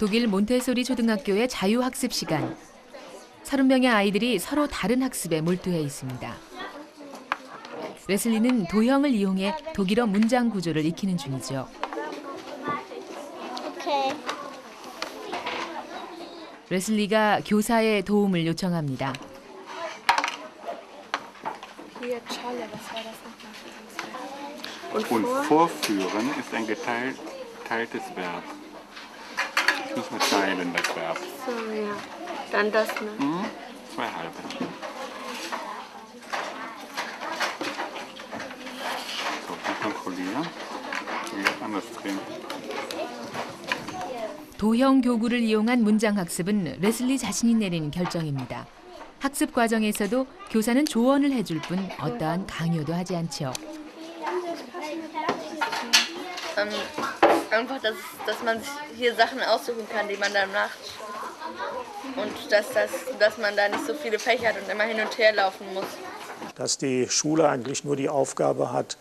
독일 몬테소리 초등학교의 자유학습 시간. 30명의 아이들이 서로 다른 학습에 몰두해 있습니다. 레슬리는 도형을 이용해 독일어 문장 구조를 익히는 중이죠. Okay. 레슬리가 교사의 도움을 요청합니다. Und vorführen ist ein geteiltes Verb. Ich muss mal teilen, das Verb. So, ja. Dann das, ne? Zwei halbe. So, dann kontrollieren. Jetzt anders drehen. 도형 교구를 이용한 문장 학습은 레슬리 자신이 내린 결정입니다. 학습 과정에서도 교사는 조언을 해줄 뿐 어떠한 강요도 하지 않죠. Einfach, dass man sich hier Sachen aussuchen kann, die man dann macht. Und dass man da nicht so viele Fächer hat und immer hin und her laufen muss. Dass die Schule eigentlich nur die Aufgabe hat,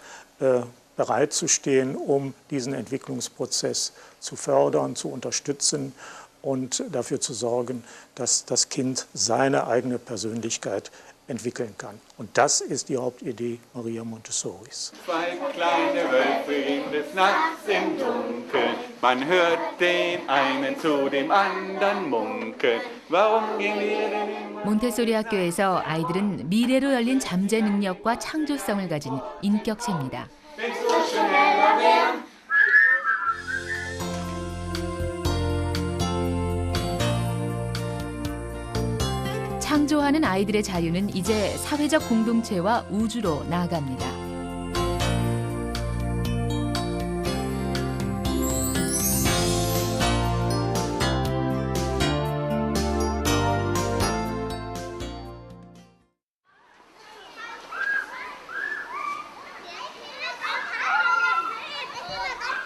bereitzustehen, um diesen Entwicklungsprozess zu fördern, zu unterstützen und dafür zu sorgen, dass das Kind seine eigene Persönlichkeit entwickeln kann. Und das ist die Hauptidee Maria Montessoris. Zwei kleine Wölfe in des Nachts im Dunkeln. Man hört den einen zu dem anderen munkeln. Warum gehen wir denn immer? 몬테소리 학교에서 아이들은 미래로 열린 잠재 능력과 창조성을 가진 인격체입니다. 창조하는 아이들의 자유는 이제 사회적 공동체와 우주로 나아갑니다.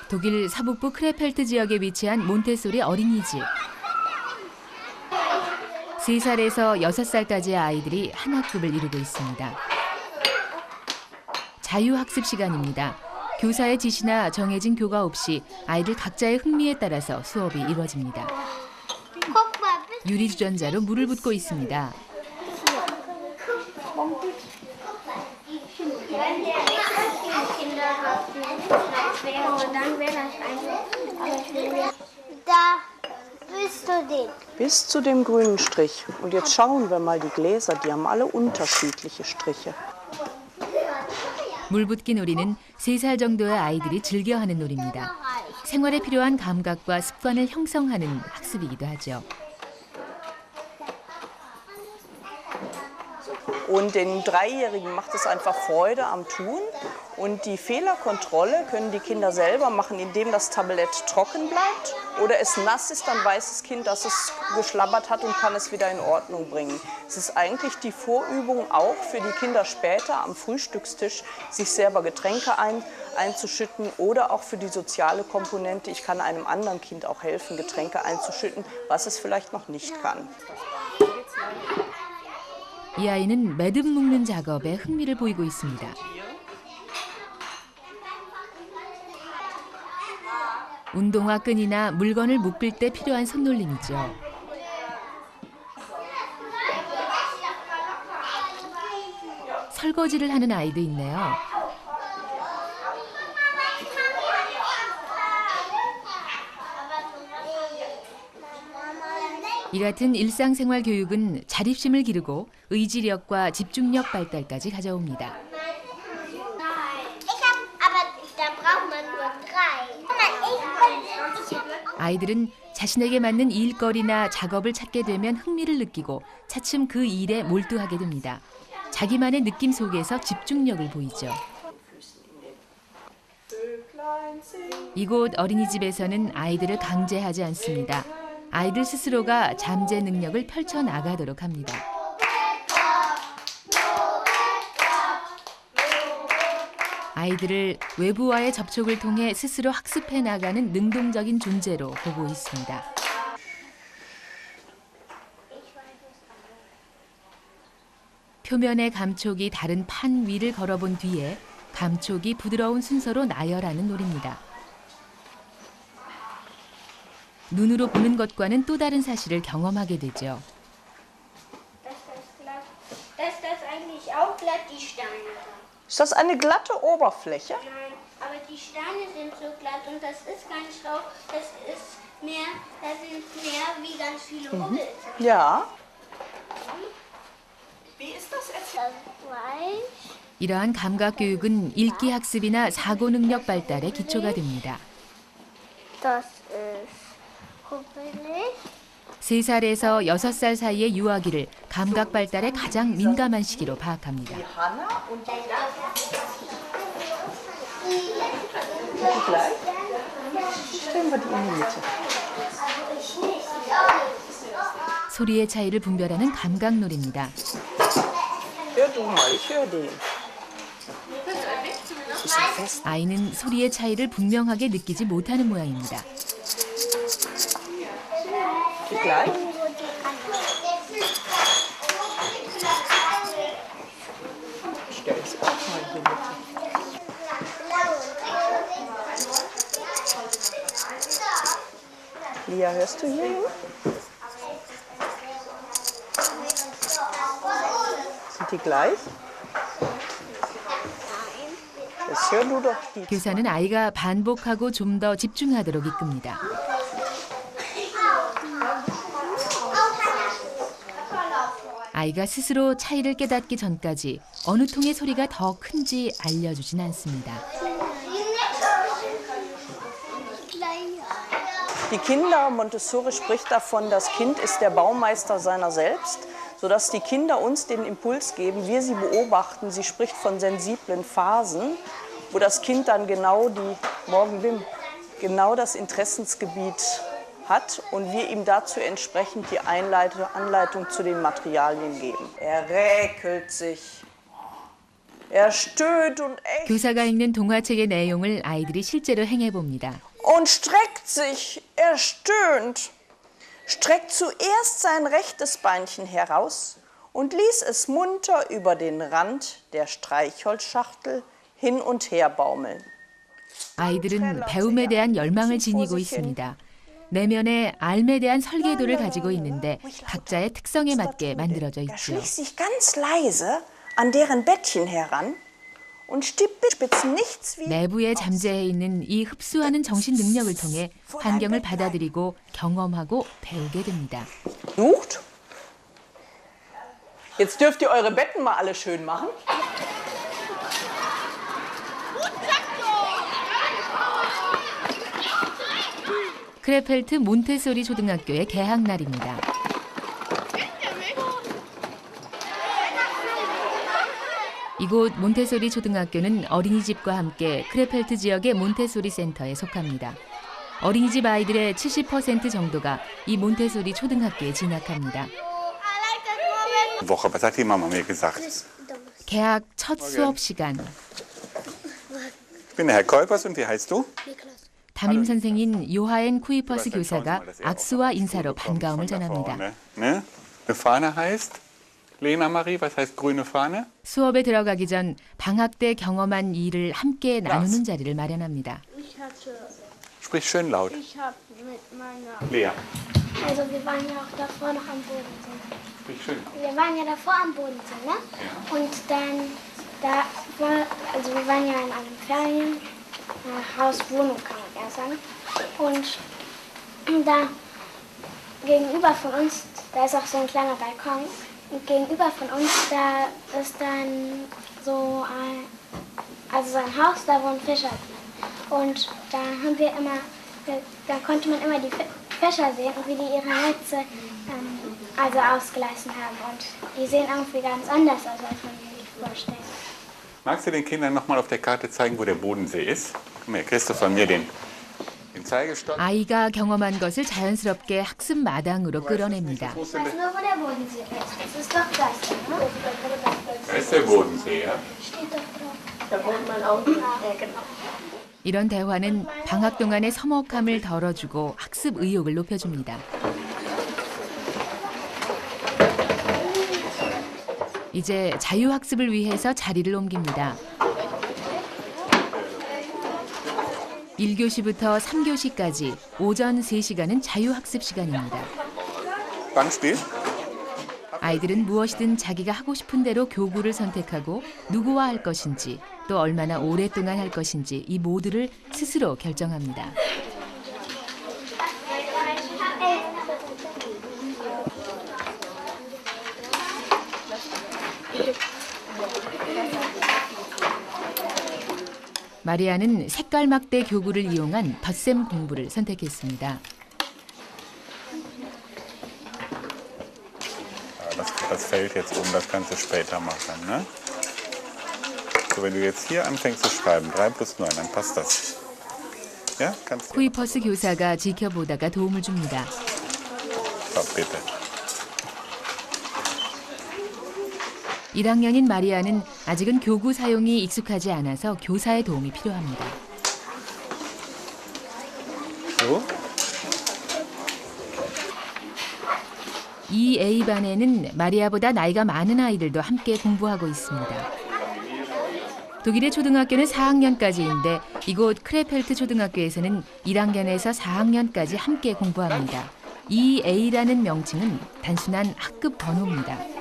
독일 서북부 크레펠트 지역에 위치한 몬테소리 어린이집. 3살에서 6살까지의 아이들이 한 학급을 이루고 있습니다. 자유학습 시간입니다. 교사의 지시나 정해진 교과 없이 아이들 각자의 흥미에 따라서 수업이 이루어집니다. 유리주전자로 물을 붓고 있습니다. Bis zu dem grünen Strich. Und jetzt schauen wir mal die Gläser, die haben alle unterschiedliche Striche. 물붓기 놀이는 3살 정도의 아이들이 즐겨하는 놀이입니다. 생활에 필요한 감각과 습관을 형성하는 학습이기도 하죠. Und den Dreijährigen macht es einfach Freude am Tun. Und die Fehlerkontrolle können die Kinder selber machen, indem das Tablett trocken bleibt oder es nass ist, dann weiß das Kind, dass es geschlabbert hat und kann es wieder in Ordnung bringen. Es ist eigentlich die Vorübung auch für die Kinder später am Frühstückstisch, sich selber Getränke einzuschütten oder auch für die soziale Komponente. Ich kann einem anderen Kind auch helfen, Getränke einzuschütten, was es vielleicht noch nicht kann. 이 아이는 매듭 묶는 작업에 흥미를 보이고 있습니다. 운동화 끈이나 물건을 묶을 때 필요한 손놀림이죠. 설거지를 하는 아이도 있네요. 이 같은 일상생활 교육은 자립심을 기르고 의지력과 집중력 발달까지 가져옵니다. 아이들은 자신에게 맞는 일거리나 작업을 찾게 되면 흥미를 느끼고 차츰 그 일에 몰두하게 됩니다. 자기만의 느낌 속에서 집중력을 보이죠. 이곳 어린이집에서는 아이들을 강제하지 않습니다. 아이들 스스로가 잠재 능력을 펼쳐나가도록 합니다. 아이들을 외부와의 접촉을 통해 스스로 학습해 나가는 능동적인 존재로 보고 있습니다. 표면의 감촉이 다른 판 위를 걸어본 뒤에 감촉이 부드러운 순서로 나열하는 놀이입니다. 눈으로 보는 것과는 또 다른 사실을 경험하게 되죠. Dass das eigentlich auch glatt die Steine da. Ist das eine glatte Oberfläche? Nein, aber die Steine sind so glatt und das ist kein Schlauch, das ist mehr, da sind mehr wie ganz viele Hubbel. Ja. Wie ist das jetzt? Das weiß. 이러한 감각 교육은 읽기 학습이나 사고 능력 발달에 기초가 됩니다. Das ist hubbelig. 3살에서 6살 사이의 유아기를 감각 발달에 가장 민감한 시기로 파악합니다. Hanna und die gleich. Stellen wir die in die Mitte. 소리의 차이를 분별하는 감각놀이입니다. Hör du mal, ich höre den. 아이는 소리의 차이를 분명하게 느끼지 못하는 모양입니다. Die gleich. Ich stelle es auch mal hier mit. Lia, hörst du hier hin? Sind die gleich? Jetzt hör du doch die. 교사는 아이가 반복하고 좀 더 집중하도록 이끕니다. 아이가 스스로 차이를 깨닫기 전까지 어느 통의 소리가 더 큰지 알려주진 않습니다. Die Kinder, Montessori spricht davon, das Kind ist der Baumeister seiner selbst, sodass die Kinder uns den Impuls geben, wir sie beobachten. Sie spricht von sensiblen Phasen, wo das Kind dann genau genau das Interessensgebiet hat und wir ihm dazu entsprechend die Anleitung zu den Materialien geben. Er räkelt sich, er stöhnt und ächzt. 교사가 읽는 동화책의 내용을 아이들이 실제로 행해봅니다. Und streckt sich, er stöhnt, streckt zuerst sein rechtes Beinchen heraus und ließ es munter über den Rand der Streichholzschachtel hin und her baumeln. 아이들은 배움에 대한 열망을 지니고 있습니다. 내면에 알에 대한 설계도를 가지고 있는데 각자의 특성에 맞게 만들어져 Er 있죠. schließt sich ganz leise an deren Bettchen heran und spitzen nichts wie 내부에 잠재해 있는 이 흡수하는 정신 능력을 통해 환경을 받아들이고 경험하고 배우게 됩니다. sucht. Jetzt dürft ihr eure Betten mal alle schön machen. 크레펠트 몬테소리 초등학교의 개학날입니다. 이곳 몬테소리 초등학교는 어린이집과 함께 크레펠트 지역의 몬테소리 센터에 속합니다. 어린이집 아이들의 70% 정도가 이 몬테소리 초등학교에 진학합니다. Woche, was hat die Mama mir gesagt? 개학 첫 수업 시간. Ich bin der Herr Kolpers und wie heißt du? 담임 선생인 요하엔 쿠이퍼스 교사가 악수와 인사로 반가움을 전합니다. Ne? Eine Fahne heißt? Lena Marie, was heißt grüne Fahne? 수업에 들어가기 전 방학 때 경험한 일을 함께 나누는 자리를 마련합니다. Sprich schön laut. Ich habe mit meiner. Lea, Also wir waren ja auch davor noch am Bodensee. sprich schön. Wir waren ja davor am Bodensee, ne? Und dann, also wir waren ja in einem Ferienhaus, Wohnung kann man eher sagen. Und da gegenüber von uns, da ist auch so ein kleiner Balkon. Und gegenüber von uns, da ist dann so ein Haus, da wohnen Fischer drin. Und da haben wir immer, da konnte man immer die Fischer sehen und wie die ihre Netze also ausgelassen haben. Und die sehen irgendwie ganz anders aus, als man sich die vorstellt. Magst du den Kindern noch mal auf der Karte zeigen, wo der Bodensee ist? Komm her, kriegst du von mir den Zeigestock. 아이가 경험한 것을 자연스럽게 학습 마당으로 끌어냅니다. Ich weiß nur, wo der Bodensee ist. Das ist doch das, ne? Da ist der Bodensee, ja? Steht doch drauf. Da wohnt man auch. Ja, genau. 이런 대화는 방학 동안의 서먹함을 덜어주고 학습 의욕을 높여줍니다. 이제 자유학습을 위해서 자리를 옮깁니다. 1교시부터 3교시까지 오전 3시간은 자유학습 시간입니다. Wann spielt? 아이들은 무엇이든 자기가 하고 싶은 대로 교구를 선택하고 누구와 할 것인지 또 얼마나 오랫동안 할 것인지 이 모두를 스스로 결정합니다. 마리아는 색깔막대 교구를 이용한 덧셈 공부를 선택했습니다. Das Feld jetzt oben, das kannst du später machen, ne? So, wenn du jetzt hier anfängst zu schreiben, 3 plus 9, dann passt das. Ja, kannst du. 쿠이퍼스 교사가 지켜보다가 도움을 줍니다. So, bitte. 1학년인 마리아는 아직은 교구 사용이 익숙하지 않아서 교사의 도움이 필요합니다. So? 이 A반에는 마리아보다 나이가 많은 아이들도 함께 공부하고 있습니다. 독일의 초등학교는 4학년까지인데 이곳 크레펠트 초등학교에서는 1학년에서 4학년까지 함께 공부합니다. 이 A라는 명칭은 단순한 학급 번호입니다.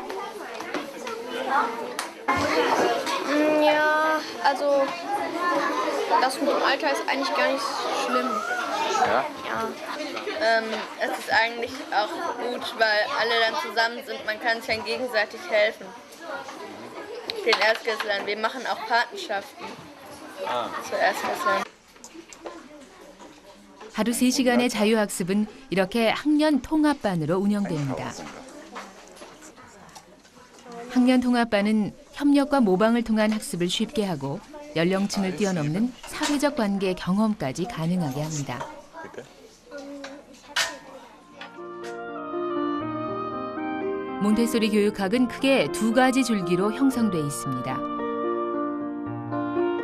Ja, also das mit dem Alter ist eigentlich gar nicht schlimm. Ja? Ja. Es ist eigentlich auch gut, weil alle dann zusammen sind. Man kann sich dann gegenseitig helfen. Den Erstklässlern. Wir machen auch Patenschaften zu Erstklässlern. 하루 3시간의 자유학습은 이렇게 학년 통합반으로 운영됩니다. 학년 통합반은 협력과 모방을 통한 학습을 쉽게 하고 연령층을 뛰어넘는 사회적 관계 경험까지 가능하게 합니다. 몬테소리 교육학은 크게 2가지 줄기로 형성돼 있습니다.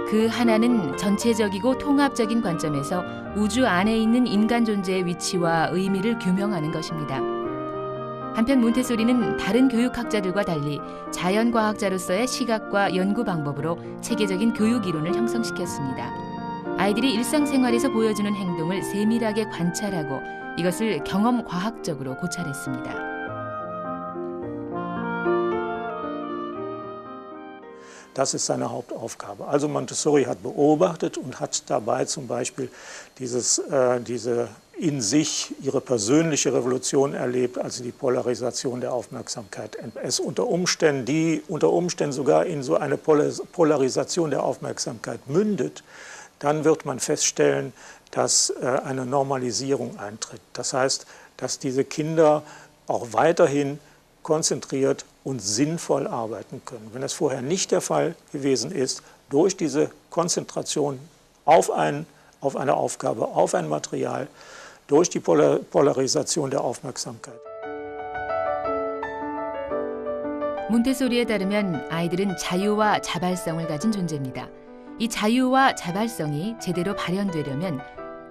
그 하나는 전체적이고 통합적인 관점에서 우주 안에 있는 인간 존재의 위치와 의미를 규명하는 것입니다. 한편 몬테소리는 다른 교육학자들과 달리 자연과학자로서의 시각과 연구 방법으로 체계적인 교육 이론을 형성시켰습니다. 아이들이 일상생활에서 보여주는 행동을 세밀하게 관찰하고 이것을 경험과학적으로 고찰했습니다. Das ist seine Hauptaufgabe. Also Montessori hat beobachtet und hat dabei zum Beispiel diese in sich ihre persönliche Revolution erlebt, also die Polarisation der Aufmerksamkeit. Es unter Umständen sogar in so eine Polarisation der Aufmerksamkeit mündet, dann wird man feststellen, dass eine Normalisierung eintritt. Das heißt, dass diese Kinder auch weiterhin konzentriert und sinnvoll arbeiten können. Wenn das vorher nicht der Fall gewesen ist, durch diese Konzentration auf eine Aufgabe, auf ein Material, durch die Polarisation der Aufmerksamkeit. 몬테소리에 따르면 아이들은 자유와 자발성을 가진 존재입니다. 이 자유와 자발성이 제대로 발현되려면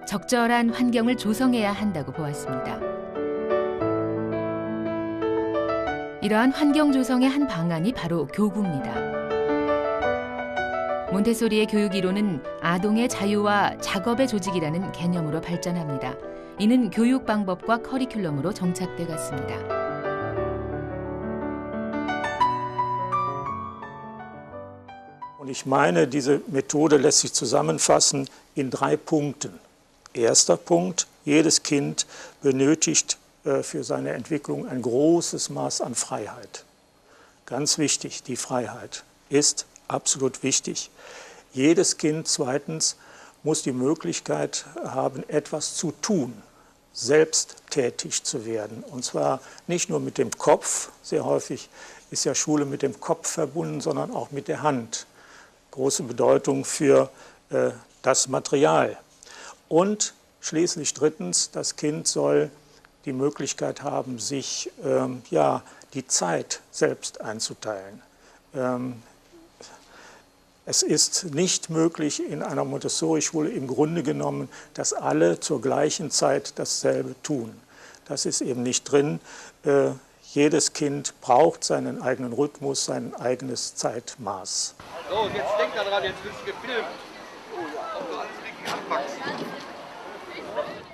적절한 환경을 조성해야 한다고 보았습니다. 이러한 환경 조성의 한 방안이 바로 교구입니다. 몬테소리의 교육 이론은 아동의 자유와 작업의 조직이라는 개념으로 발전합니다. 이는 교육 방법과 커리큘럼으로 정착돼 갔습니다. Und ich meine, diese Methode lässt sich zusammenfassen in 3 Punkten. Erster Punkt, jedes Kind benötigt für seine Entwicklung ein großes Maß an Freiheit. Ganz wichtig, die Freiheit ist absolut wichtig. Jedes Kind, zweitens, muss die Möglichkeit haben, etwas zu tun, selbst tätig zu werden. Und zwar nicht nur mit dem Kopf, sehr häufig ist ja Schule mit dem Kopf verbunden, sondern auch mit der Hand. Große Bedeutung für das Material. Und schließlich drittens, das Kind soll die Möglichkeit haben, sich die Zeit selbst einzuteilen. Es ist nicht möglich in einer Montessori-Schule im Grunde genommen, dass alle zur gleichen Zeit dasselbe tun. Das ist eben nicht drin. Jedes Kind braucht seinen eigenen Rhythmus, sein eigenes Zeitmaß. So, und jetzt denkt daran, jetzt wird es gefilmt. Oh ja, auch alles richtig anwachsen.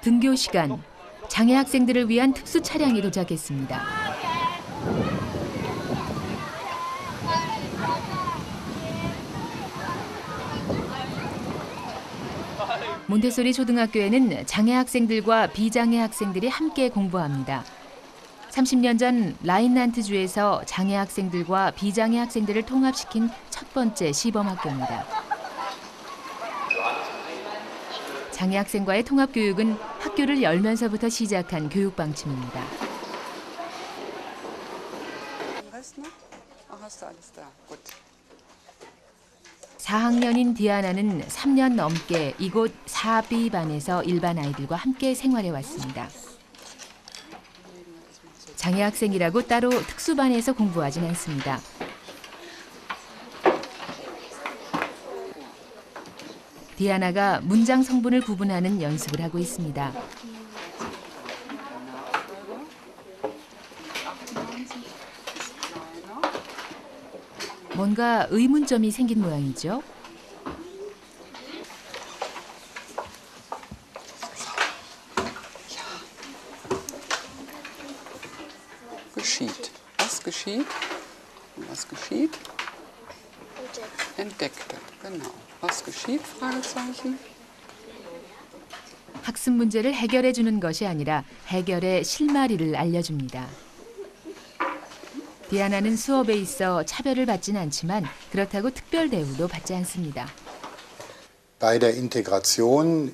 등교 시간, 장애 학생들을 위한 특수 차량이 도착했습니다. 몬테소리 초등학교에는 장애 학생들과 비장애 학생들이 함께 공부합니다. 30년 전 라인란트주에서 장애 학생들과 비장애 학생들을 통합시킨 첫 번째 시범학교입니다. 장애 학생과의 통합교육은 학교를 열면서부터 시작한 교육 방침입니다. 4학년인 디아나는 3년 넘게 이곳 4B반에서 일반 아이들과 함께 생활해 왔습니다. 장애 학생이라고 따로 특수반에서 공부하진 않습니다. 디아나가 문장 성분을 구분하는 연습을 하고 있습니다. 뭔가 의문점이 생긴 모양이죠. Geschieht. Was geschieht? Was geschieht? Entdeckte. Genau. Was geschieht? Fragezeichen. 학습 문제를 해결해 주는 것이 아니라 해결의 실마리를 알려줍니다. 디아나는 수업에 있어 차별을 받지는 않지만 그렇다고 특별 대우도 받지 않습니다. Bei der Integration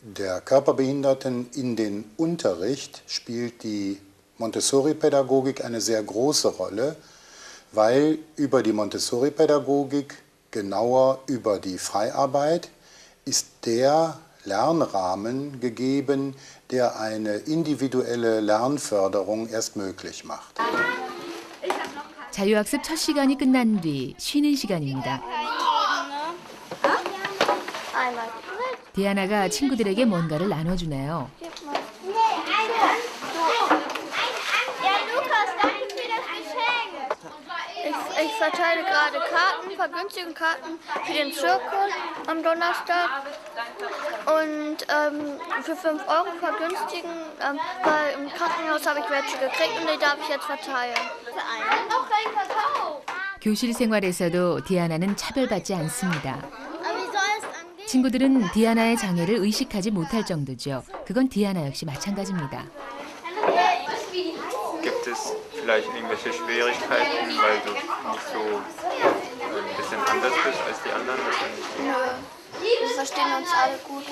der Körperbehinderten in den Unterricht spielt die Montessori-Pädagogik eine sehr große Rolle, weil über die Montessori-Pädagogik, genauer über die Freiarbeit, ist der Lernrahmen gegeben, der eine individuelle Lernförderung erst möglich macht. 자유학습 첫 시간이 끝난 뒤 쉬는 시간입니다. 디아나가 친구들에게 뭔가를 나눠주네요. Ich verteile gerade Karten, vergünstigte Karten für den Zirkus am Donnerstag und für 5 € vergünstigen, weil im Krankenhaus habe ich welche gekriegt und die darf ich jetzt verteilen. 교실 생활에서도 디아나는 차별받지 않습니다. 친구들은 디아나의 장애를 의식하지 못할 정도죠. 그건 디아나 역시 마찬가지입니다. Gibt es vielleicht irgendwelche Schwierigkeiten, weil du nicht so ein bisschen anders bist als die anderen? Wir verstehen uns alle gut.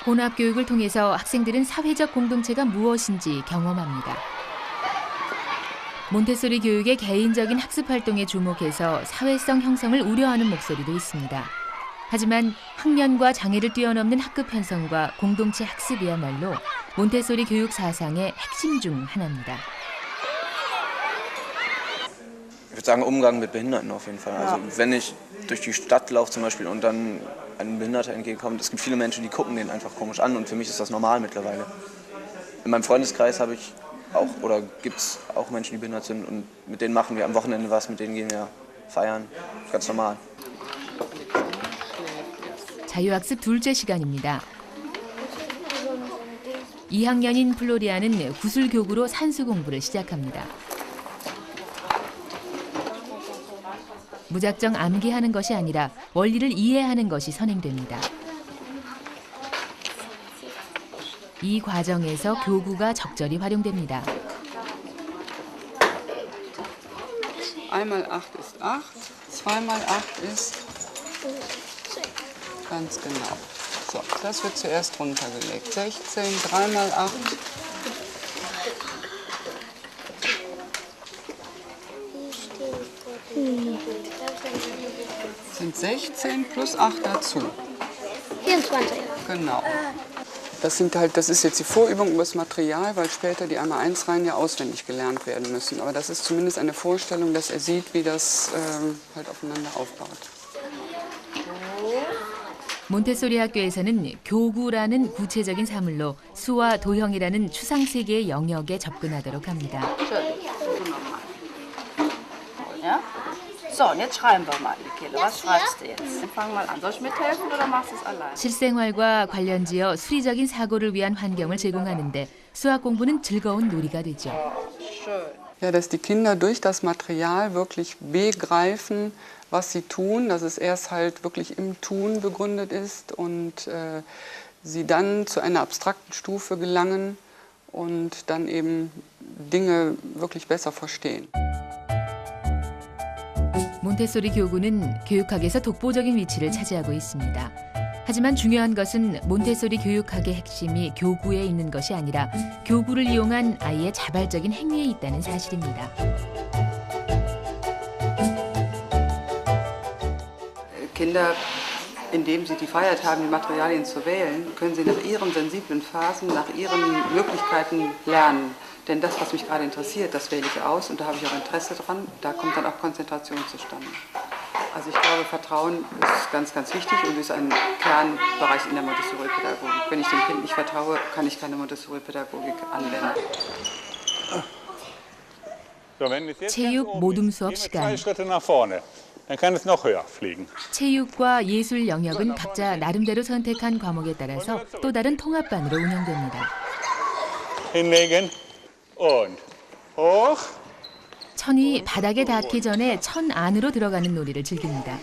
혼합 교육을 통해서 학생들은 사회적 공동체가 무엇인지 경험합니다. 몬테소리 교육의 개인적인 학습 활동에 주목해서 사회성 형성을 우려하는 목소리도 있습니다. 하지만 학년과 장애를 뛰어넘는 학급 편성과 공동체 학습이야말로 몬테소리 교육 사상의 핵심 중 하나입니다. Ich würde sagen, Umgang mit Behinderten auf jeden Fall. Also wenn ich durch die Stadt laufe zum Beispiel und dann ein Behinderter entgegenkommt, es gibt viele Menschen, die gucken den einfach komisch an und für mich ist das normal mittlerweile. In meinem Freundeskreis habe ich auch, oder gibt es auch Menschen, die behindert sind und mit denen machen wir am Wochenende was, mit denen gehen wir feiern. Ganz normal. 자유학습 둘째 시간입니다. 2학년인 플로리아는 구슬교구로 산수 공부를 시작합니다. 무작정 암기하는 것이 아니라 원리를 이해하는 것이 선행됩니다. 이 과정에서 교구가 적절히 활용됩니다. Einmal 8 ist 8, zweimal 8 ist ganz genau. So, das wird zuerst runtergelegt. 16, 3 mal 8. Sind 16 plus 8 dazu. 24. Genau. Das ist jetzt die Vorübung über das Material, weil später die Einmal-1-Reihen ja auswendig gelernt werden müssen. Aber das ist zumindest eine Vorstellung, dass er sieht, wie das halt aufeinander aufbaut. 몬테소리 학교에서는 교구라는 구체적인 사물로 수와 도형이라는 추상 세계의 영역에 접근하도록 합니다. So, und jetzt schreiben wir mal, Michele. Was schreibst du jetzt? Fang mal an. Soll ich mithelfen oder machst du es allein? 실생활과 관련지어 수리적인 사고를 위한 환경을 제공하는데 수학 공부는 즐거운 놀이가 되죠. Ja, dass die Kinder durch das Material wirklich begreifen, was sie tun, dass es erst halt wirklich im Tun begründet ist und sie dann zu einer abstrakten Stufe gelangen und dann eben Dinge wirklich besser verstehen. 몬테소리 교구는 교육학에서 독보적인 위치를 차지하고 있습니다. 하지만 중요한 것은 몬테소리 교육학의 핵심이 교구에 있는 것이 아니라 교구를 이용한 아이의 자발적인 행위에 있다는 사실입니다. Kinder, indem sie die Freiheit haben, die Materialien zu wählen, können sie nach ihren sensiblen Phasen, nach ihren Möglichkeiten lernen. Denn das, was mich gerade interessiert, das wähle ich aus und da habe ich auch Interesse dran. Da kommt dann auch Konzentration zustande. Also ich glaube, Vertrauen ist ganz, ganz wichtig und ist ein Kernbereich in der Montessori-Pädagogik. Wenn ich dem Kind nicht vertraue, kann ich keine Montessori-Pädagogik anwenden. So, wenn es jetzt 체육 모둠 수업 gehen wir 시간. 2 Schritte nach vorne. Dann kann es noch höher fliegen. 체육과 예술 영역은 각자 나름대로 선택한 과목에 따라서 또 다른 통합반으로 운영됩니다. Hinlegen und hoch. 천이 바닥에 닿기 전에 천 안으로 들어가는 놀이를 즐깁니다.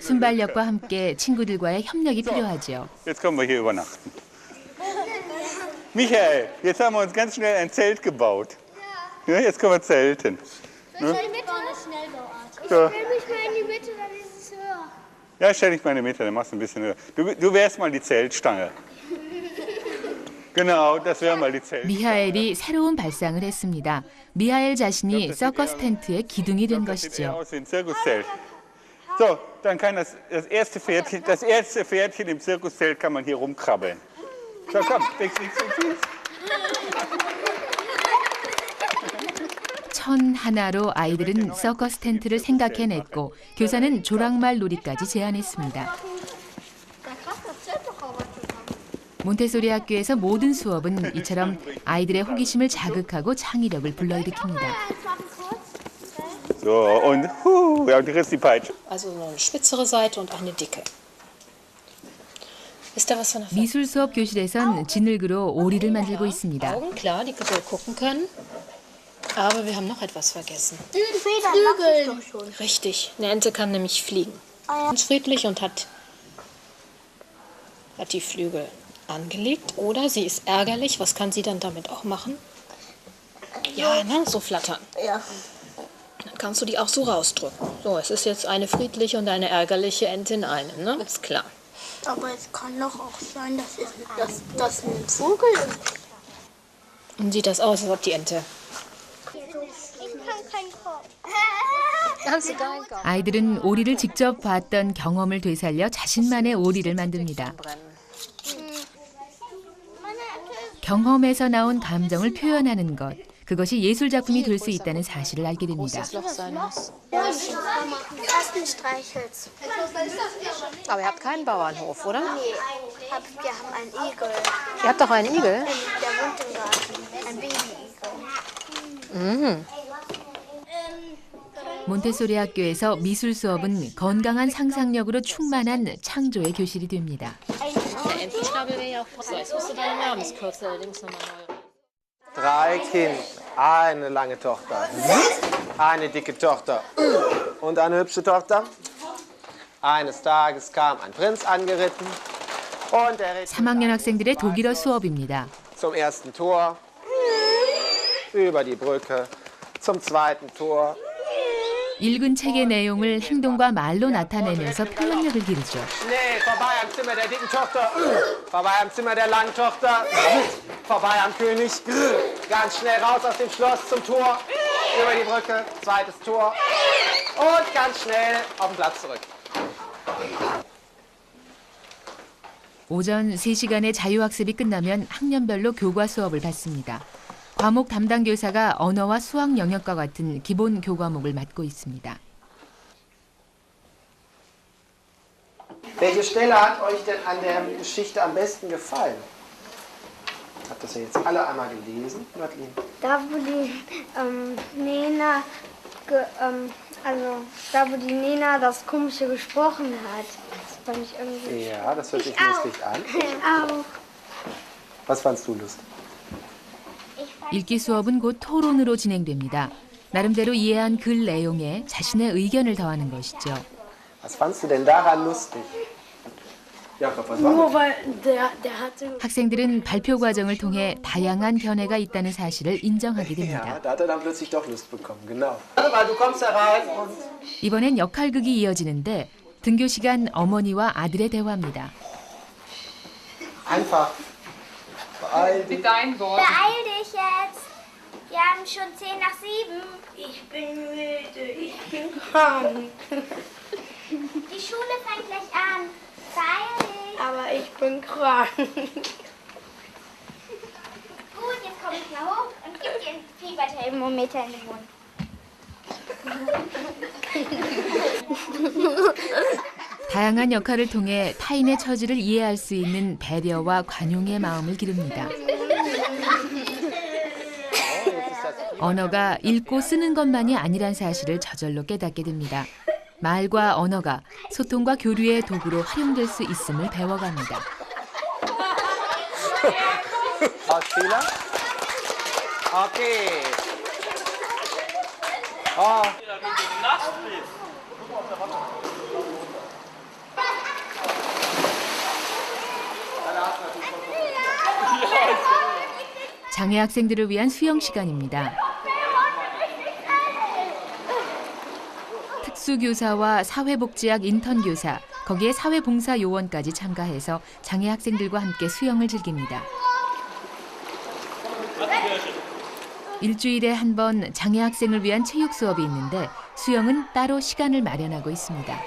순발력과 함께 친구들과의 협력이 필요하죠. Jetzt können wir hier übernachten. Michael, jetzt haben wir uns ganz schnell ein Zelt gebaut. Ja, jetzt können wir zelten. Soll ich mit eine Schnellbauart? So. Ich stell mich mal in die Mitte, dann ist es höher. Ja, stell dich mal in die Mitte, dann machst du ein bisschen höher. Du wärst mal die Zeltstange. Genau, das wäre mal die Zeltstange. 미하엘이 새로운 발상을 했습니다. 미하엘 자신이 서커스 텐트의 기둥이 된 Das sieht eher 것이죠. aus wie ein Zirkuszelt. So, dann kann das erste Pferdchen im Zirkuszelt kann man hier rumkrabbeln. So, komm, fix. 천 하나로 아이들은 서커스 텐트를 생각해냈고 교사는 조랑말 놀이까지 제안했습니다. 몬테소리 학교에서 모든 수업은 이처럼 아이들의 호기심을 자극하고 창의력을 불러일으킵니다. So, und ja, und riss die Peitsche. Also eine spitzere Seite und eine dicke. Ist da was von der 미술 수업 교실에선 진흙으로 오리를 만들고 있습니다. Augen? Klar, die so gucken können. Aber wir haben noch etwas vergessen. Flügel. Richtig, eine Ente kann nämlich fliegen. Ganz friedlich und hat die Flügel angelegt. Oder sie ist ärgerlich. Was kann sie dann damit auch machen? Ja, ne, so flattern. Ja. Dann kannst du die auch so rausdrücken. So, es ist jetzt eine friedliche und eine ärgerliche Ente in einem, ne? Ist klar. Aber es kann doch auch sein, dass das ein Vogel ist. Und sieht das aus, als ob die Ente... 아이들은 오리를 직접 봤던 경험을 되살려 자신만의 오리를 만듭니다. 경험에서 나온 감정을 표현하는 것, 그것이 예술 작품이 될 수 있다는 사실을 알게 됩니다. Aber ihr habt keinen Bauernhof, oder? Nee, wir haben einen Igel. Ihr habt doch einen Igel? Der wohnt im Garten. Ein Baby-Igel. Mhm. 몬테소리 학교에서 미술 수업은 건강한 상상력으로 충만한 창조의 교실이 됩니다. Der Entenschnabel wäre ja auch... So, jetzt musst du deine Namenskürzel links nochmal neu... 3 Kinder, eine lange Tochter, eine dicke Tochter und eine hübsche Tochter. Eines Tages kam ein Prinz angeritten und er ritt 3학년 학생들의 독일어 수업입니다. zum ersten Tor, über die Brücke, zum zweiten Tor. 읽은 책의 내용을 행동과 말로 나타내면서 표현력을 기르죠. Schnell, vorbei am Zimmer der dicken Tochter, vorbei am Zimmer der langen Tochter, vorbei am König, ganz schnell raus aus dem Schloss zum Tor, über die Brücke, zweites Tor und ganz schnell auf den Platz zurück. 오전 3시간의 자유학습이 끝나면 학년별로 교과 수업을 받습니다. 과목 담당 교사가 언어와 수학 영역과 같은 기본 교과목을 맡고 있습니다. Welche Stelle hat euch denn an der Geschichte am besten gefallen? Habt das ja jetzt alle einmal gelesen, Nördlin? Da, wo die Nena also da, wo die Nena das Komische gesprochen hat. Das fand ich irgendwie... Ja, das hört sich lustig an. Auch. Was fandst du lustig? 읽기 수업은 곧 토론으로 진행됩니다. 나름대로 이해한 글 내용에 자신의 의견을 더하는 것이죠. Was fandst du denn daran lustig? Jakob, was war Nur weil der hatte... 학생들은 발표 과정을 통해 다양한 견해가 있다는 사실을 인정하게 됩니다. Ja, da hat er dann plötzlich doch Lust bekommen, genau. Warte mal, du kommst da rein und... 이번엔 역할극이 이어지는데 등교 시간 어머니와 아들의 대화입니다. Einfach. Beeil dich. Beeil dich jetzt! Wir haben schon 10 nach 7. Ich bin müde, ich bin krank. Die Schule fängt gleich an. Beeil dich! Aber ich bin krank. Gut, jetzt komm ich mal hoch und gib dir ein Fieberthermometer in den Mund. 다양한 역할을 통해 타인의 처지를 이해할 수 있는 배려와 관용의 마음을 기릅니다. 언어가 읽고 쓰는 것만이 아니란 사실을 저절로 깨닫게 됩니다. 말과 언어가 소통과 교류의 도구로 활용될 수 있음을 배워갑니다. Fehler? Okay. 장애 학생들을 위한 수영 시간입니다. 특수교사와 사회복지학 인턴교사, 거기에 사회봉사 요원까지 참가해서 장애 학생들과 함께 수영을 즐깁니다. 일주일에 한 번 장애 학생을 위한 체육 수업이 있는데 수영은 따로 시간을 마련하고 있습니다.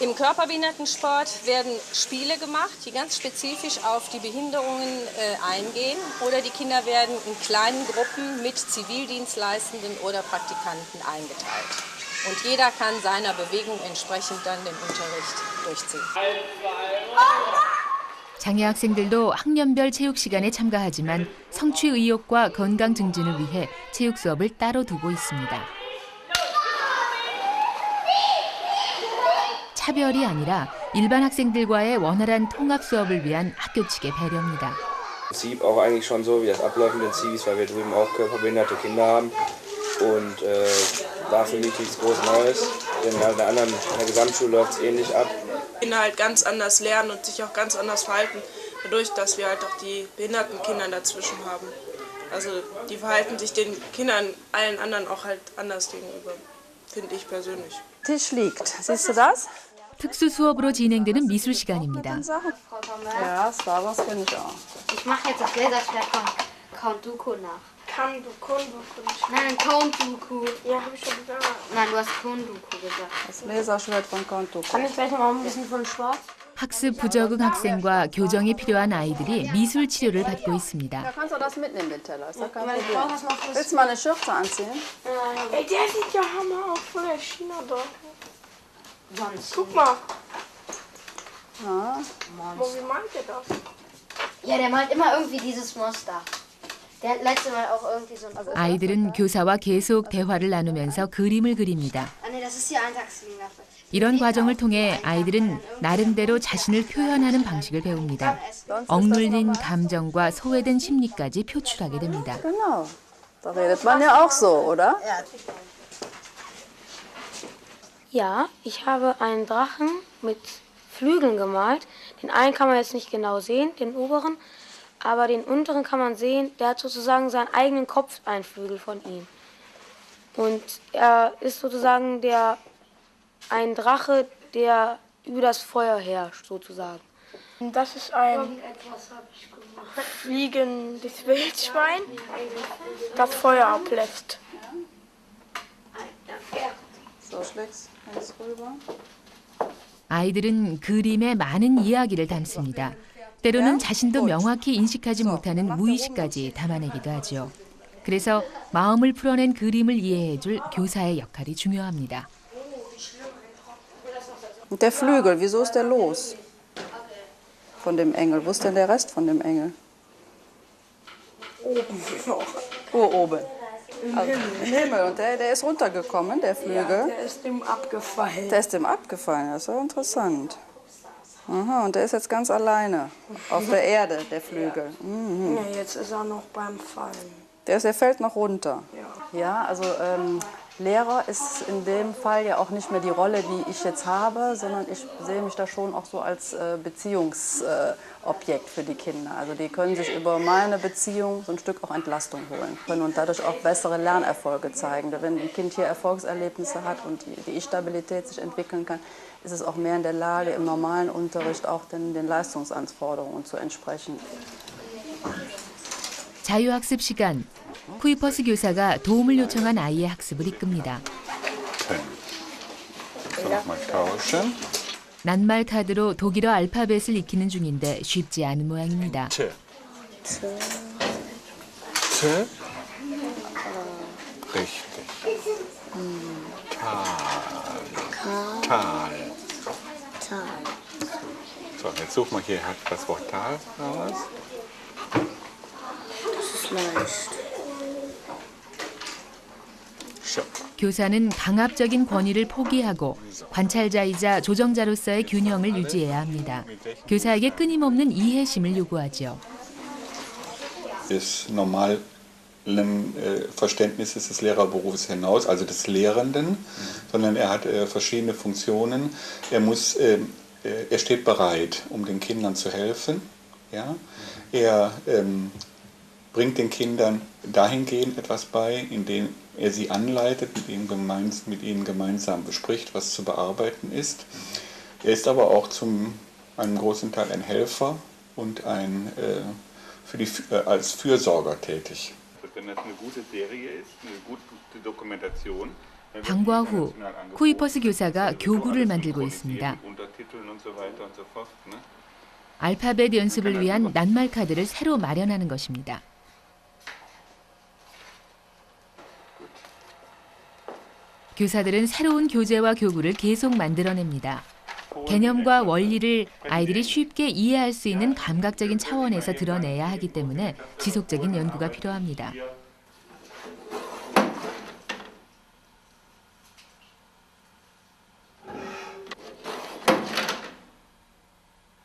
Im Körperbehindertensport werden Spiele gemacht, die ganz spezifisch auf die Behinderungen eingehen. Oder die Kinder werden in kleinen Gruppen mit Zivildienstleistenden oder Praktikanten eingeteilt. Und jeder kann seiner Bewegung entsprechend dann den Unterricht durchziehen. 장애 학생들도 학년별 체육 시간에 참가하지만 성취 의욕과 건강 증진을 위해 체육 수업을 따로 두고 있습니다. 차별이 아니라 일반 학생들과의 원활한 통합 수업을 위한 학교 측의 배려입니다. Im Prinzip auch eigentlich schon so wie das Ablaufen den Zivis, weil wir drüben auch körperbehinderte Kinder haben. Und war für mich nichts groß Neues, denn in der Gesamtschule läuft es ähnlich ab. Kinder halt ganz anders lernen und sich auch ganz anders verhalten, dadurch, dass wir halt auch die behinderten Kinder dazwischen haben. Also die verhalten sich den Kindern, allen anderen auch halt anders gegenüber, finde ich persönlich. Tisch liegt, siehst du das? 특수 수업으로 진행되는 미술 시간입니다. Ja, Star Wars kenne ich auch. Ich mache jetzt das Laserschwert von Count Dooku nach. Konduku. Nein, Count Dooku. Ja, habe ich schon gesagt. Nein, du hast Count Dooku gesagt. Das Laserschwert von Count Dooku. Kann ich vielleicht noch ein bisschen von Schwarz? 학습 부적응 학생과 교정이 필요한 아이들이 미술 치료를 받고 있습니다. Da kannst du das mitnehmen, den Teller. Ist doch kein Problem. Willst du mal eine Schürze anziehen? Ey, der sieht ja Hammer aus von der China da. Guck mal. Ja. Wie meint der das? Ja, der malt immer irgendwie dieses Monster. Der hat letztes Mal auch irgendwie so ein... 아이들은 교사와 계속 대화를 나누면서 그림을 그립니다. Ah, nee, das ist die Eintagsfliege. 이런 과정을 통해 아이들은 나름대로 자신을 표현하는 방식을 배웁니다. 억눌린 감정과 소외된 심리까지 표출하게 됩니다. Genau. Da redet man ja auch so, oder? Ja, ich habe einen Drachen mit Flügeln gemalt. Den einen kann man jetzt nicht genau sehen, den oberen, aber den unteren kann man sehen. Der hat sozusagen seinen eigenen Kopf, einen Flügel von ihm. Und er ist sozusagen ein Drache, der über das Feuer herrscht, sozusagen. Das ist ein fliegendes Wildschwein, das Feuer ablässt. So, schlägst eins rüber. 아이들은 그림에 많은 이야기를 담습니다. 때로는 자신도 명확히 인식하지 못하는 무의식까지 담아내기도 하죠. 그래서 마음을 풀어낸 그림을 이해해줄 교사의 역할이 중요합니다. Und der Flügel, wieso ist der los? Von dem Engel. Wo ist denn der Rest von dem Engel? Oben noch. Wo oben? Im Himmel. Und der ist runtergekommen, der Flügel. Ja, der ist ihm abgefallen. Der ist ihm abgefallen, das ist ja interessant. Aha, und der ist jetzt ganz alleine auf der Erde, der Flügel. Mhm. Ja, jetzt ist er noch beim Fallen. Der fällt noch runter. Ja, also Lehrer ist in dem Fall ja auch nicht mehr die Rolle, die ich jetzt habe, sondern ich sehe mich da schon auch so als Beziehungsobjekt für die Kinder. Also die können sich über meine Beziehung so ein Stück auch Entlastung holen können und dadurch auch bessere Lernerfolge zeigen. Wenn ein Kind hier Erfolgserlebnisse hat und die Ich-Stabilität sich entwickeln kann, ist es auch mehr in der Lage, im normalen Unterricht auch den Leistungsanforderungen zu entsprechen. 자유학습 시간. 쿠이퍼스 교사가 도움을 요청한 아이의 학습을 이끕니다. 낱말 카드로 독일어 알파벳을 익히는 중인데 쉽지 않은 모양입니다. Richtig. Tal. So, jetzt such mal hier das Wort Tal raus. 교사는 강압적인 권위를 포기하고 관찰자이자 조정자로서의 균형을 유지해야 합니다. 교사에게 끊임없는 이해심을 요구하죠. Ist normalen Verständnisses des Lehrerberufs hinaus, also des Lehrenden, sondern er hat verschiedene Funktionen. Er steht bereit, um den Kindern zu helfen. Ja? Er bringt den Kindern dahingehend etwas bei, indem er sie anleitet, mit ihnen gemeinsam bespricht, was zu bearbeiten ist. Er ist aber auch zu einem großen Teil ein Helfer und als Fürsorger tätig. Wenn das eine gute Serie ist, eine gute Dokumentation, 방과 후 쿠이퍼스 교사가 교구를 만들고 있습니다. 알파벳 연습을 위한 낱말 카드를 새로 마련하는 것입니다. 교사들은 새로운 교재와 교구를 계속 만들어냅니다. 개념과 원리를 아이들이 쉽게 이해할 수 있는 감각적인 차원에서 드러내야 하기 때문에 지속적인 연구가 필요합니다.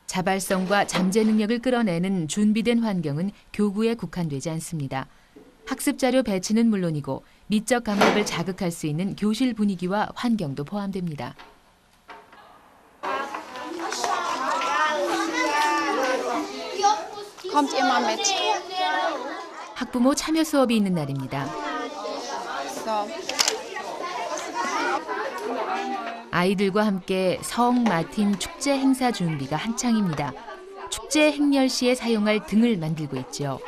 자발성과 잠재 능력을 끌어내는 준비된 환경은 교구에 국한되지 않습니다. 학습 자료 배치는 물론이고 미적 감각을 자극할 수 있는 교실 분위기와 환경도 포함됩니다. Kommt ihr mal mit? 학부모 참여 수업이 있는 날입니다. So. 아이들과 함께 성 마틴 축제 행사 준비가 한창입니다. 축제 행렬 시에 사용할 등을 만들고 있죠.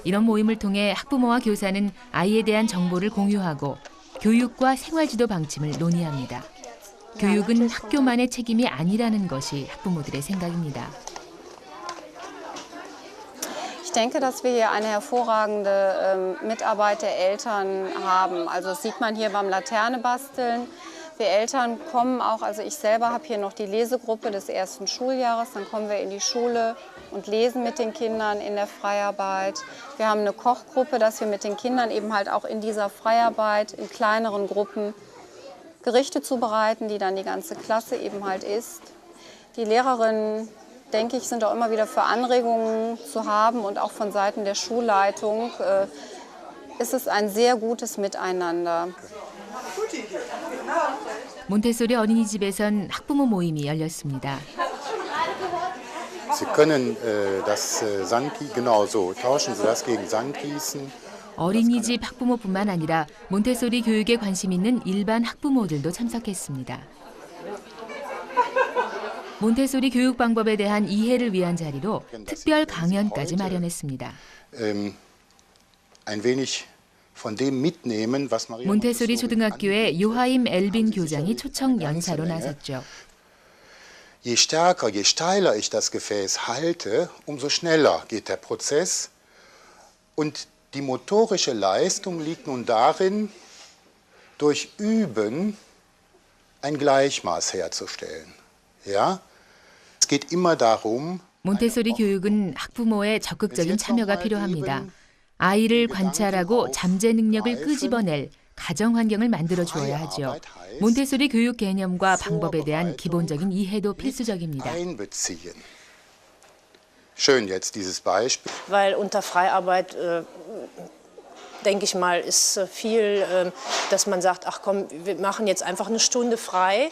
이런 모임을 통해 학부모와 교사는 아이에 대한 정보를 공유하고 교육과 생활지도 방침을 논의합니다. 교육은 학교만의 책임이 아니라는 것이 학부모들의 생각입니다. Ich denke, dass wir hier eine hervorragende Mitarbeit der Eltern haben. Also das sieht man hier beim Laternebasteln. Wir Eltern kommen auch, also ich selber habe hier noch die Lesegruppe des ersten Schuljahres, dann kommen wir in die Schule und lesen mit den Kindern in der Freiarbeit. Wir haben eine Kochgruppe, dass wir mit den Kindern eben halt auch in dieser Freiarbeit in kleineren Gruppen Gerichte zubereiten, die dann die ganze Klasse eben halt isst. Die Lehrerinnen, denke ich, sind auch immer wieder für Anregungen zu haben und auch von Seiten der Schulleitung ist es ein sehr gutes Miteinander. 몬테소리 어린이집에선 학부모 모임이 열렸습니다. Sie können das genau so tauschen Sie das gegen Sandgießen. 어린이집 학부모뿐만 아니라 몬테소리 교육에 관심 있는 일반 학부모들도 참석했습니다. 몬테소리 교육 방법에 대한 이해를 위한 자리로 특별 강연까지 마련했습니다. Ein wenig von dem mitnehmen, was Maria 몬테소리 초등학교의 요하임 엘빈 교장이 초청 연사로 나섰죠. Je stärker, je steiler ich das Gefäß halte, umso schneller geht der Prozess. Und die motorische Leistung liegt nun darin, durch Üben ein Gleichmaß herzustellen. Ja? Es geht immer darum, 몬테소리 교육은 학부모의 적극적인 참여가 필요합니다. 아이를 관찰하고 잠재 능력을 끄집어낼 가정 환경을 만들어 주어야 하죠. 몬테소리 교육 개념과 방법에 대한 기본적인 이해도 필수적입니다. Schön jetzt dieses Beispiel. Weil unter Freiarbeit, denke ich mal, ist viel, dass man sagt, ach komm, wir machen jetzt einfach eine Stunde frei.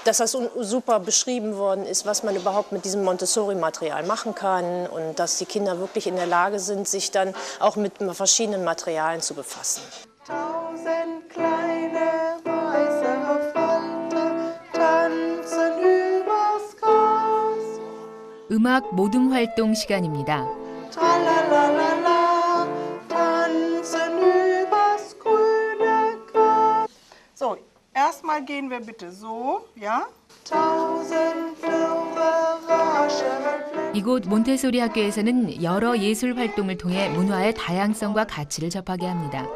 Dass das super beschrieben worden ist, was man überhaupt mit diesem Montessori-Material machen kann und dass die Kinder wirklich in der Lage sind, sich dann auch mit verschiedenen Materialien zu befassen. 1000 kleine weiße Falter tanzen übers Gras. 음악 모둠 활동 시간입니다. Tralalala, tanzen übers grüne Gras. So, erstmal gehen wir bitte so, ja? 1000 Blumen raschen. 이곳 몬테소리 학교에서는 여러 예술 활동을 통해 문화의 다양성과 가치를 접하게 합니다.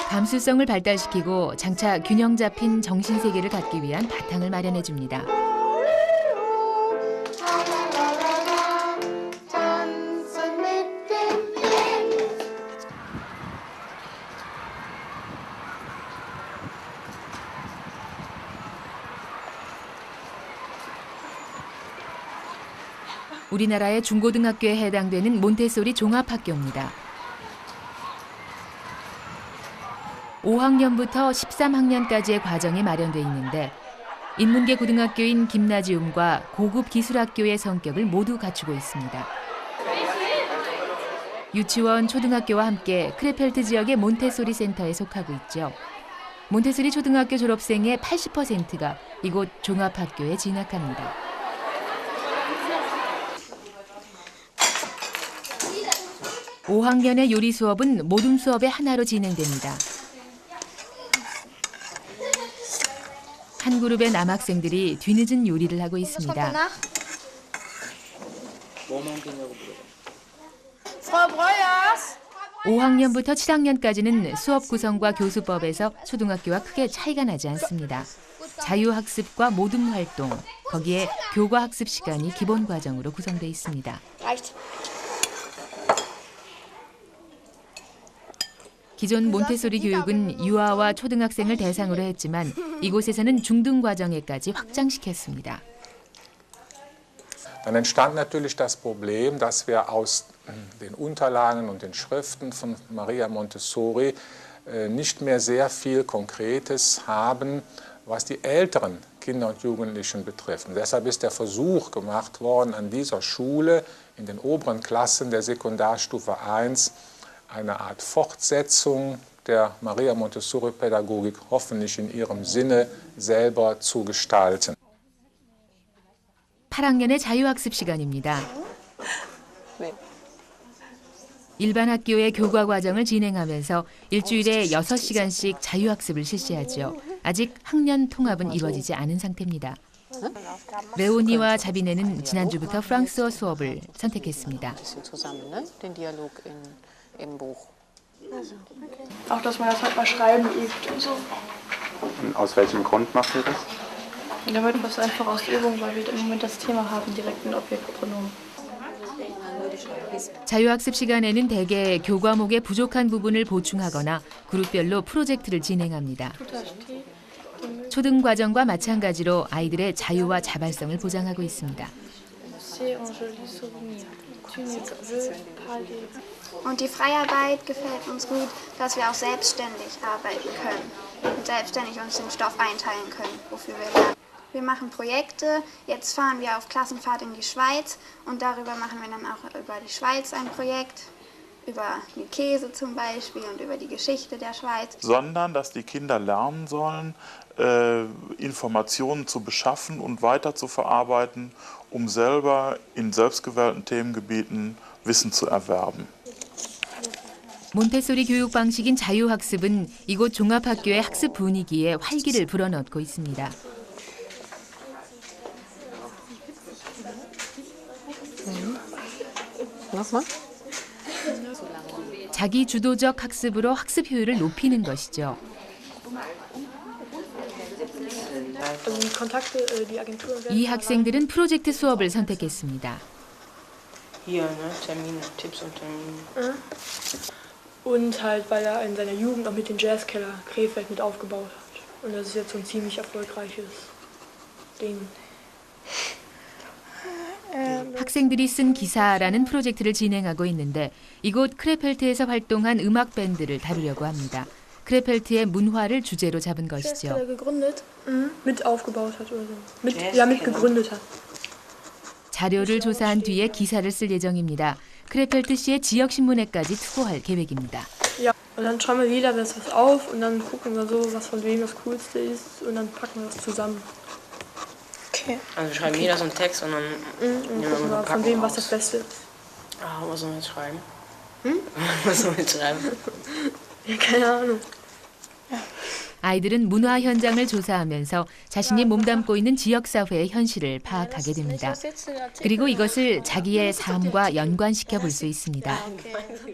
감수성을 발달시키고 장차 균형 잡힌 정신세계를 갖기 위한 바탕을 마련해 줍니다. 우리나라의 중고등학교에 해당되는 몬테소리 종합학교입니다. 5학년부터 13학년까지의 과정이 마련돼 있는데 인문계 고등학교인 김나지움과 고급 기술학교의 성격을 모두 갖추고 있습니다. 유치원, 초등학교와 함께 크레펠트 지역의 몬테소리 센터에 속하고 있죠. 몬테소리 초등학교 졸업생의 80%가 이곳 종합학교에 진학합니다. (5학년의) 요리 수업은 모둠 수업의 하나로 진행됩니다. 한 그룹의 남학생들이 뒤늦은 요리를 하고 있습니다. 5학년부터 7학년까지는 수업 구성과 교수법에서 초등학교와 크게 차이가 나지 않습니다. 자유학습과 모둠 활동, 거기에 교과학습 시간이 기본 과정으로 구성되어 있습니다. 기존 몬테소리 교육은 유아와 초등학생을 대상으로 했지만 이곳에서는 중등 과정에까지 확장시켰습니다. Dann entstand natürlich das Problem, dass wir aus den Unterlagen und den Schriften von Maria Montessori nicht mehr sehr viel Konkretes haben, was die älteren Kinder und Jugendlichen betrifft. Und deshalb ist der Versuch gemacht worden, an dieser Schule in den oberen Klassen der Sekundarstufe 1 eine Art Fortsetzung der Maria Montessori-Pädagogik hoffentlich in ihrem Sinne selber zu gestalten. 8학년의 자유학습 시간입니다. 일반 학교의 교과 과정을 진행하면서 일주일에 6시간씩 자유학습을 실시하죠. 아직 학년 통합은 이루어지지 않은 상태입니다. 레오니와 자비네는 지난주부터 프랑스어 수업을 선택했습니다. Auch, dass man das halt mal schreiben übt und so. Und aus welchem Grund macht ihr das? Damit wir es einfach aus der Übung, weil wir im Moment das Thema haben, direkt ein Objektpronomen. 자유학습 시간에는 대개 교과목의 부족한 부분을 보충하거나 그룹별로 프로젝트를 진행합니다. 초등 과정과 마찬가지로 아이들의 자유와 자발성을 보장하고 있습니다. Und die Freiarbeit gefällt uns gut, dass wir auch selbstständig arbeiten können und selbstständig uns den Stoff einteilen können, wofür wir lernen. Wir machen Projekte, jetzt fahren wir auf Klassenfahrt in die Schweiz und darüber machen wir dann auch über die Schweiz ein Projekt, über den Käse zum Beispiel und über die Geschichte der Schweiz. Sondern, dass die Kinder lernen sollen, Informationen zu beschaffen und weiter zu verarbeiten, um selber in selbstgewählten Themengebieten Wissen zu erwerben. 몬테소리 교육 방식인 자유학습은 이곳 종합학교의 학습 분위기에 활기를 불어넣고 있습니다. 자기 주도적 학습으로 학습 효율을 높이는 것이죠. 이 학생들은 프로젝트 수업을 선택했습니다. Hier, ne? Termine, Tipps und Termine. Und halt, weil er in seiner Jugend auch mit dem Jazzkeller Krefeld mit aufgebaut hat. Und das ist jetzt so ein ziemlich erfolgreiches Ding. 학생들이 쓴 기사라는 프로젝트를 진행하고 있는데 이곳 크레펠트에서 활동한 음악 밴드를 다루려고 합니다. 크레펠트의 문화를 주제로 잡은 것이죠. Jazzkeller gegründet, mit aufgebaut hat oder so. Ja, mit gegründet hat. 자료를 조사한 뒤에 기사를 쓸 예정입니다. 크레펠트시의 지역신문에까지 투고할 계획입니다. Ja, und dann schreiben wir jeder was auf und dann gucken wir so, was von wem das Coolste ist und dann packen wir das zusammen. Okay. Also schreiben jeder so einen Text und dann und gucken wir von wem was das Beste ist. Ah, was sollen wir jetzt schreiben? Was sollen wir jetzt schreiben? Ja, keine Ahnung. 아이들은 문화 현장을 조사하면서 자신이 몸담고 있는 지역사회의 현실을 파악하게 됩니다. 그리고 이것을 자기의 삶과 연관시켜 볼 수 있습니다.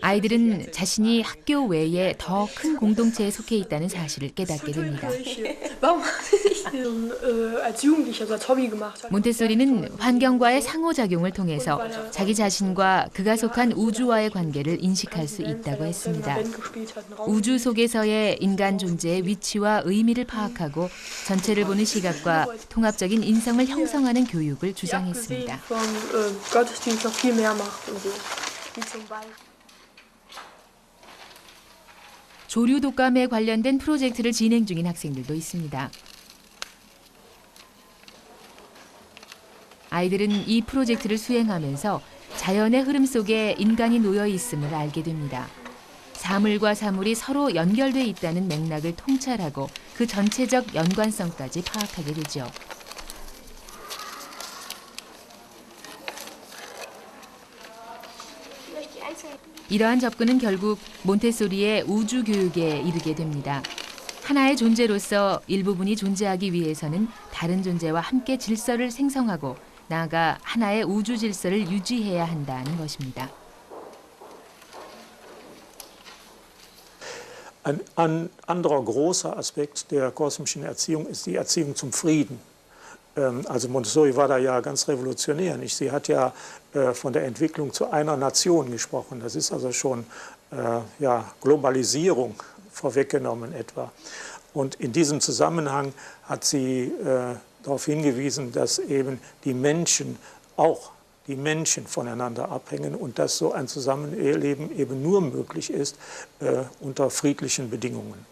아이들은 자신이 학교 외에 더 큰 공동체에 속해 있다는 사실을 깨닫게 됩니다. 몬테소리는 환경과의 상호작용을 통해서 자기 자신과 그가 속한 우주와의 관계를 인식할 수 있다고 했습니다. 우주 속에서의 인간 존재의 위치와 의미를 파악하고 전체를 보는 시각과 통합적인 인성을 형성하는 교육을 주장했습니다. 조류 독감에 관련된 프로젝트를 진행 중인 학생들도 있습니다. 아이들은 이 프로젝트를 수행하면서 자연의 흐름 속에 인간이 놓여 있음을 알게 됩니다. 사물과 사물이 서로 연결돼 있다는 맥락을 통찰하고 그 전체적 연관성까지 파악하게 되죠. 이러한 접근은 결국 몬테소리의 우주 교육에 이르게 됩니다. 하나의 존재로서 일부분이 존재하기 위해서는 다른 존재와 함께 질서를 생성하고 나아가 하나의 우주 질서를 유지해야 한다는 것입니다. Ein anderer großer Aspekt der kosmischen Erziehung ist die Erziehung zum Frieden. Also Montessori war da ja ganz revolutionär. Nicht? Sie hat ja von der Entwicklung zu einer Nation gesprochen. Das ist also schon Globalisierung vorweggenommen etwa. Und in diesem Zusammenhang hat sie darauf hingewiesen, dass eben die Menschen voneinander abhängen und dass so ein Zusammenleben eben nur möglich ist unter friedlichen Bedingungen.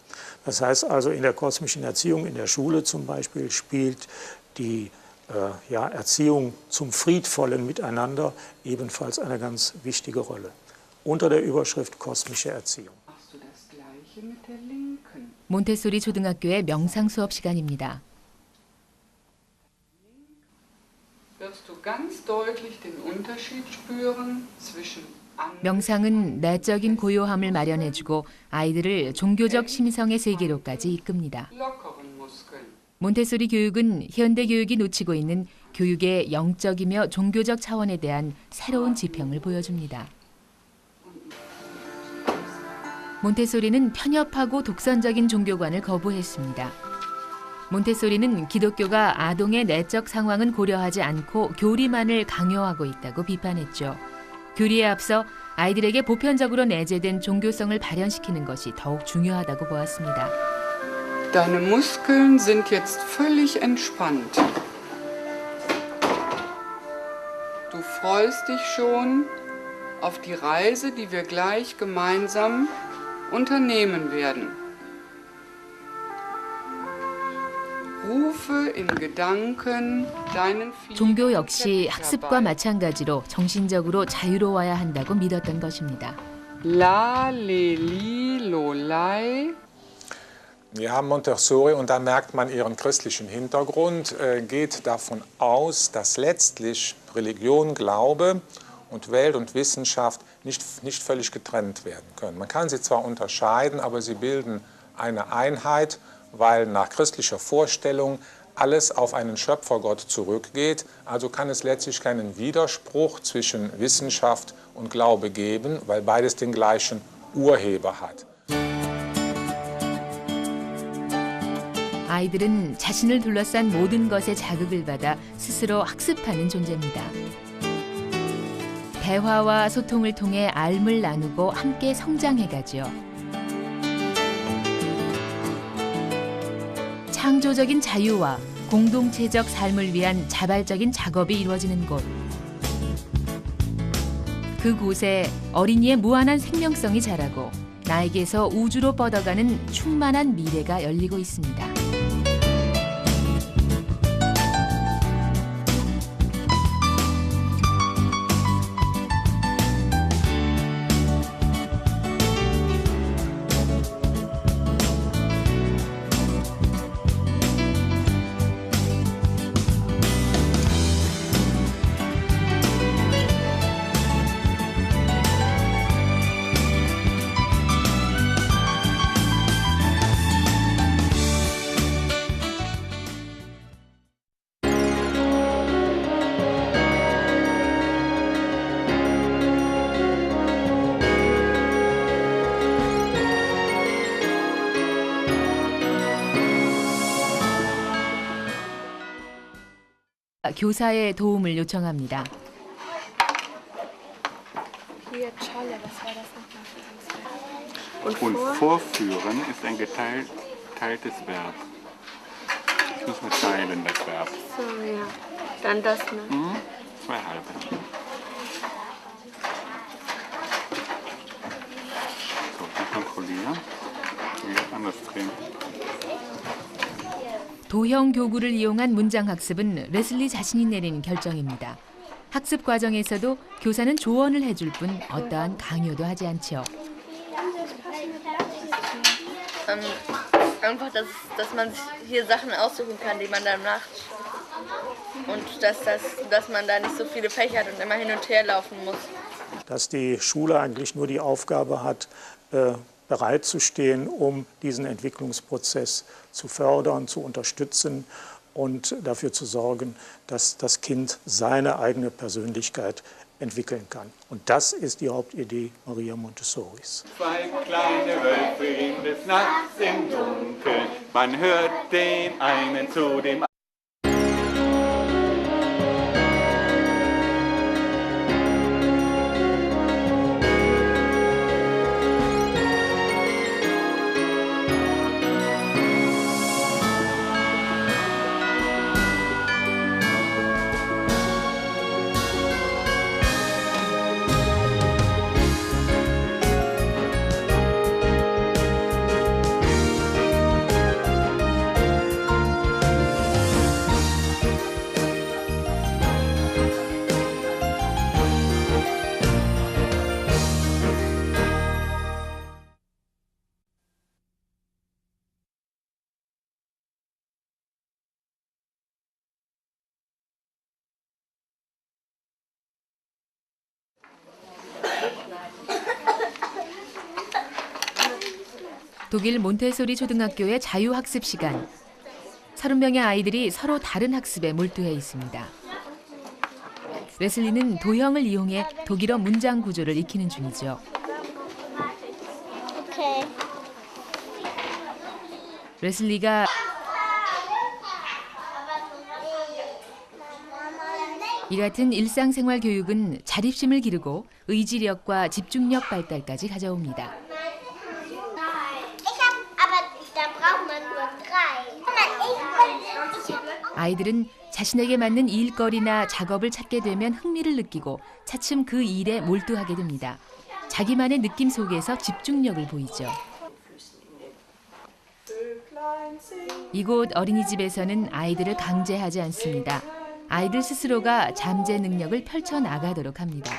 Das heißt also, in der kosmischen Erziehung, in der Schule zum Beispiel, spielt die Erziehung zum friedvollen Miteinander ebenfalls eine ganz wichtige Rolle. Unter der Überschrift kosmische Erziehung. 몬테소리 초등학교의 명상 수업 시간입니다. 명상은 내적인 고요함을 마련해주고 아이들을 종교적 심성의 세계로까지 이끕니다. 몬테소리 교육은 현대 교육이 놓치고 있는 교육의 영적이며 종교적 차원에 대한 새로운 지평을 보여줍니다. 몬테소리는 편협하고 독선적인 종교관을 거부했습니다. 몬테소리는 기독교가 아동의 내적 상황은 고려하지 않고 교리만을 강요하고 있다고 비판했죠. 교리에 앞서 아이들에게 보편적으로 내재된 종교성을 발현시키는 것이 더욱 중요하다고 보았습니다. Deine Muskeln sind jetzt völlig entspannt. Du freust dich schon auf die Reise, die wir gleich gemeinsam unternehmen werden. Rufe in Gedanken deinen 종교 역시 학습과 마찬가지로 정신적으로 자유로워야 한다고 믿었던 것입니다. La, le, li, lo, lai. Wir haben Montessori und da merkt man ihren christlichen Hintergrund, geht davon aus, dass letztlich Religion, Glaube und Welt und Wissenschaft nicht völlig getrennt werden können. Man kann sie zwar unterscheiden, aber sie bilden eine Einheit, weil nach christlicher Vorstellung alles auf einen Schöpfergott zurückgeht. Also kann es letztlich keinen Widerspruch zwischen Wissenschaft und Glaube geben, weil beides den gleichen Urheber hat. 아이들은 자신을 둘러싼 모든 것에 자극을 받아 스스로 학습하는 존재입니다. 대화와 소통을 통해 알을 나누고 함께 성장해가죠. 창조적인 자유와 공동체적 삶을 위한 자발적인 작업이 이루어지는 곳. 그곳에 어린이의 무한한 생명성이 자라고 나에게서 우주로 뻗어가는 충만한 미래가 열리고 있습니다. 교사의 도움을 요청합니다. Und vorführen ist ein geteiltes Verb. Ich muss mal teilen, das Verb. So, ja. Dann das, ne? Zwei halbe. So, dann kontrollieren. Jetzt anders drehen. 도형 교구를 이용한 문장 학습은 레슬리 자신이 내린 결정입니다. 학습 과정에서도 교사는 조언을 해줄 뿐 어떠한 강요도 하지 않죠. Einfach, dass man sich hier Sachen aussuchen kann, die man dann macht. Und dass man da nicht so viele Fächer hat und immer hin und her laufen muss. Dass die Schule eigentlich nur die Aufgabe hat, bereitzustehen, um diesen Entwicklungsprozess zu fördern, zu unterstützen und dafür zu sorgen, dass das Kind seine eigene Persönlichkeit entwickeln kann. Und das ist die Hauptidee Maria Montessoris. Zwei kleine Wölfe in des Nachts im Dunkeln, man hört den einen zu dem 독일 몬테소리 초등학교의 자유학습 시간. 30명의 아이들이 서로 다른 학습에 몰두해 있습니다. 레슬리는 도형을 이용해 독일어 문장 구조를 익히는 중이죠. 레슬리가 이 같은 일상생활 교육은 자립심을 기르고 의지력과 집중력 발달까지 가져옵니다. 아이들은 자신에게 맞는 일거리나 작업을 찾게 되면 흥미를 느끼고 차츰 그 일에 몰두하게 됩니다. 자기만의 느낌 속에서 집중력을 보이죠. 이곳 어린이집에서는 아이들을 강제하지 않습니다. 아이들 스스로가 잠재 능력을 펼쳐나가도록 합니다.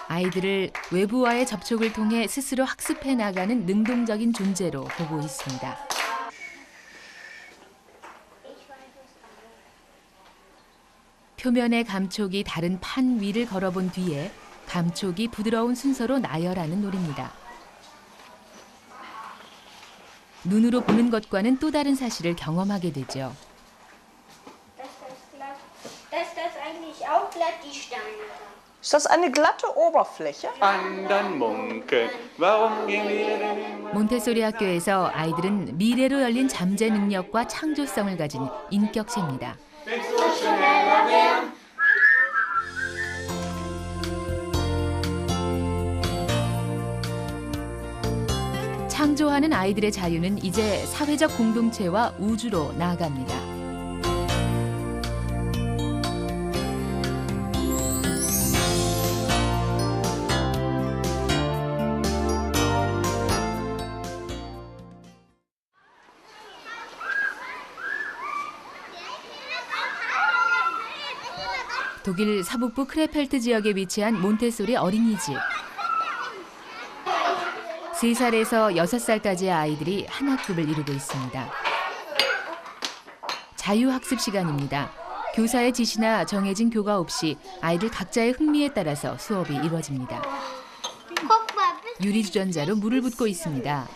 아이들을 외부와의 접촉을 통해 스스로 학습해 나가는 능동적인 존재로 보고 있습니다. 표면의 감촉이 다른 판 위를 걸어본 뒤에 감촉이 부드러운 순서로 나열하는 놀이입니다. 눈으로 보는 것과는 또 다른 사실을 경험하게 되죠. Ist das eine glatte Oberfläche? Anderen Munkeln. Warum gehen wir denn 몬테소리 학교에서 아이들은 미래로 열린 잠재 능력과 창조성을 가진 인격체입니다. Wenn so schneller werden. 창조하는 아이들의 자유는 이제 사회적 공동체와 우주로 나아갑니다. 독일 서북부 크레펠트 지역에 위치한 몬테소리 어린이집. 3살에서 6살까지의 아이들이 한 학급을 이루고 있습니다. 자유학습 시간입니다. 교사의 지시나 정해진 교과 없이 아이들 각자의 흥미에 따라서 수업이 이루어집니다. 유리주전자로 물을 붓고 있습니다.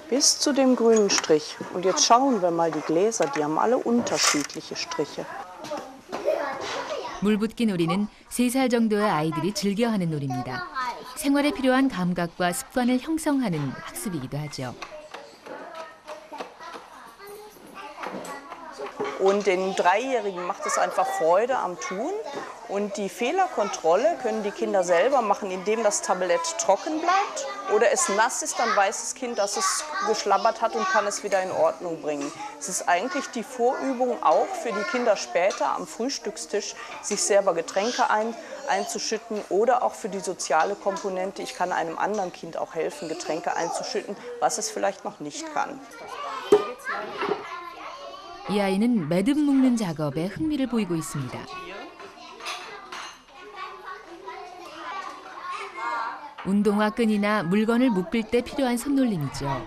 Bis zu dem grünen Strich. Und jetzt schauen wir mal die Gläser, die haben alle unterschiedliche Striche. 물붓기 놀이는 3살 정도의 아이들이 즐겨하는 놀이입니다. 생활에 필요한 감각과 습관을 형성하는 학습이기도 하죠. Und den Dreijährigen macht es einfach Freude am Tun. Und die Fehlerkontrolle können die Kinder selber machen, indem das Tablett trocken bleibt oder es nass ist, dann weiß das Kind, dass es geschlabbert hat und kann es wieder in Ordnung bringen. Es ist eigentlich die Vorübung auch für die Kinder später am Frühstückstisch, sich selber Getränke einzuschütten oder auch für die soziale Komponente. Ich kann einem anderen Kind auch helfen, Getränke einzuschütten, was es vielleicht noch nicht kann. 이 아이는 매듭 묶는 작업에 흥미를 보이고 있습니다. 운동화 끈이나 물건을 묶을 때 필요한 손놀림이죠.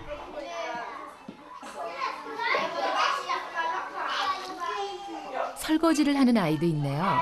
설거지를 하는 아이도 있네요.